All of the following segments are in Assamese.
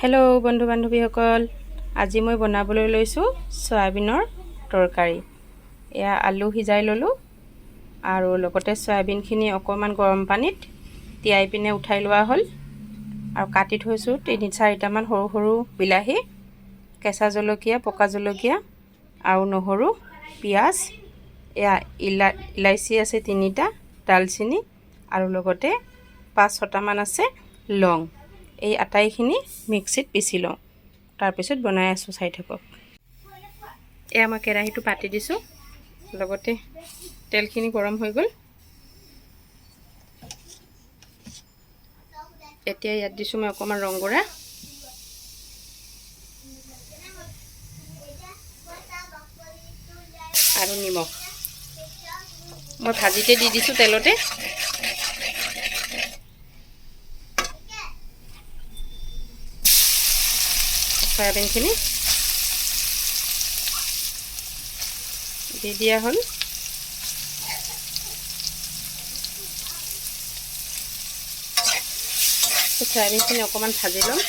হেল্ল' বন্ধু বান্ধৱীসকল, আজি মই বনাবলৈ লৈছোঁ সয়াবিনৰ তৰকাৰী। এয়া আলু সিজাই ল'লোঁ আৰু লগতে সয়াবিনখিনি অকণমান গৰম পানীত তিয়াই পিনে উঠাই লোৱা হ'ল আৰু কাটি থৈছোঁ 3-4টামান সৰু সৰু বিলাহী, কেঁচা জলকীয়া, পকা জলকীয়া আৰু নহৰু, পিঁয়াজ, এয়া ইলাইচি আছে 3টা, ডালচেনি আৰু লগতে 5-6টামান আছে লং। এই আটাইখিনি মিক্সিত পিচি লওঁ, তাৰপিছত বনাই আছোঁ, চাই থাকক। এয়া মই কেৰাহীটো পাতি দিছোঁ, লগতে তেলখিনি গৰম হৈ গ'ল। এতিয়া ইয়াত দিছোঁ মই অকণমান ৰংগুড়া আৰু নিমখ। মই ভাজিতে দি দিছোঁ তেলতে। সয়াবিনখিনি দি দিয়া হ'ল। সয়াবিনখিনি অকণমান ভাজি ল'ম,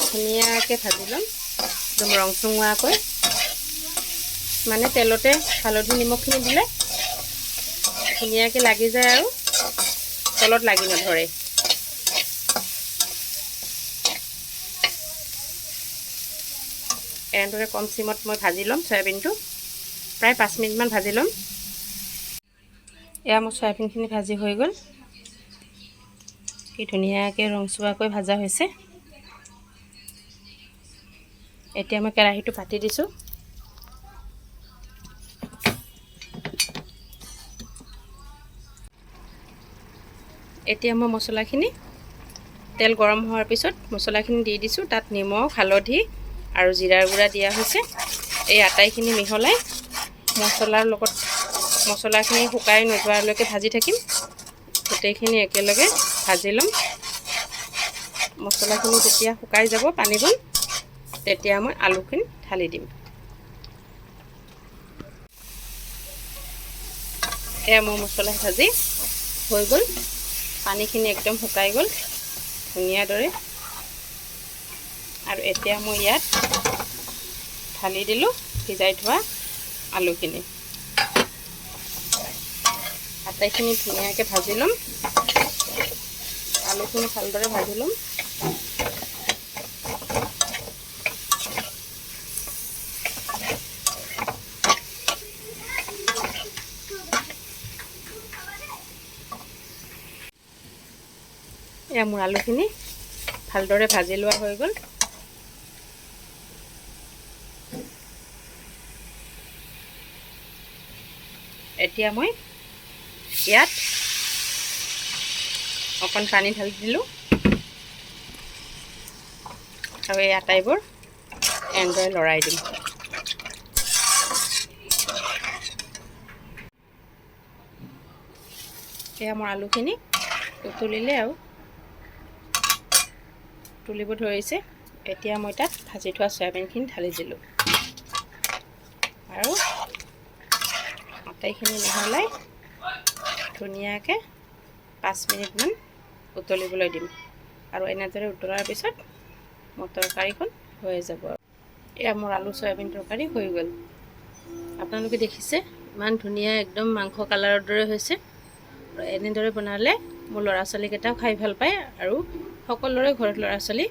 ধুনীয়াকৈ ভাজি ল'ম, একদম ৰং চঙুৱাকৈ। মানে তেলতে হালধি নিমখখিনি দিলে ধুনীয়াকৈ লাগি যায় আৰু তলত লাগি নধৰে। এনেদৰে কম চিমত মই ভাজি ল'ম সয়াবিনটো, প্ৰায় 5 মিনিটমান ভাজি ল'ম। এয়া মোৰ সয়াবিনখিনি ভাজি হৈ গ'ল, কি ধুনীয়াকৈ ৰংচুৱাকৈ ভাজা হৈছে। এতিয়া মই কেৰাহীটো পাতি দিছোঁ। এতিয়া মই মছলাখিনি, তেল গৰম হোৱাৰ পিছত মছলাখিনি দি দিছোঁ। তাত নিমখ, হালধি আৰু জিৰাৰ গুড়া দিয়া হৈছে। এই আটাইখিনি মিহলাই মছলাৰ লগত মছলাখিনি শুকাই নোযোৱালৈকে ভাজি থাকিম। গোটেইখিনি একেলগে ভাজি ল'ম। মছলাখিনি যেতিয়া শুকাই যাব পানীবোৰ, তেতিয়া মই আলুখিনি ঢালি দিম। এয়া মোৰ মছলা ভাজি হৈ গ'ল, পানীখিনি একদম শুকাই গ'ল ধুনীয়া দৰে। আৰু এতিয়া মই ইয়াত ঢালি দিলোঁ সিজাই থোৱা আলুখিনি। আটাইখিনি ধুনীয়াকৈ ভাজি ল'ম, আলুখিনি ভালদৰে ভাজি ল'ম। এয়া মোৰ আলুখিনি ভালদৰে ভাজি লোৱা হৈ গ'ল। এতিয়া মই ইয়াত অকণ পানী ঢালি দিলোঁ আৰু এই আটাইবোৰ এনেদৰে লৰাই দিম। এয়া মোৰ আলুখিনি উতলিলে আৰু তুলিব ধৰিছে। এতিয়া মই তাত ভাজি থোৱা সয়াবিনখিনি ঢালি দিলোঁ আৰু আটাইখিনি মিহলাই ধুনীয়াকৈ 5 মিনিটমান উতলিবলৈ দিম। আৰু এনেদৰে উতলাৰ পিছত মোৰ তৰকাৰীখন হৈ যাব। এয়া মোৰ আলু সয়াবিন তৰকাৰী হৈ গ'ল। আপোনালোকে দেখিছে ইমান ধুনীয়া, একদম মাংস কালাৰৰ দৰে হৈছে। আৰু এনেদৰে বনালে মোৰ ল'ৰা ছোৱালীকেইটাও খাই ভাল পায় আৰু সকলোৰে ঘৰত ল'ৰা ছোৱালী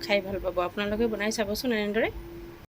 খাই ভাল পাব। আপোনালোকে বনাই চাবচোন এনেদৰে।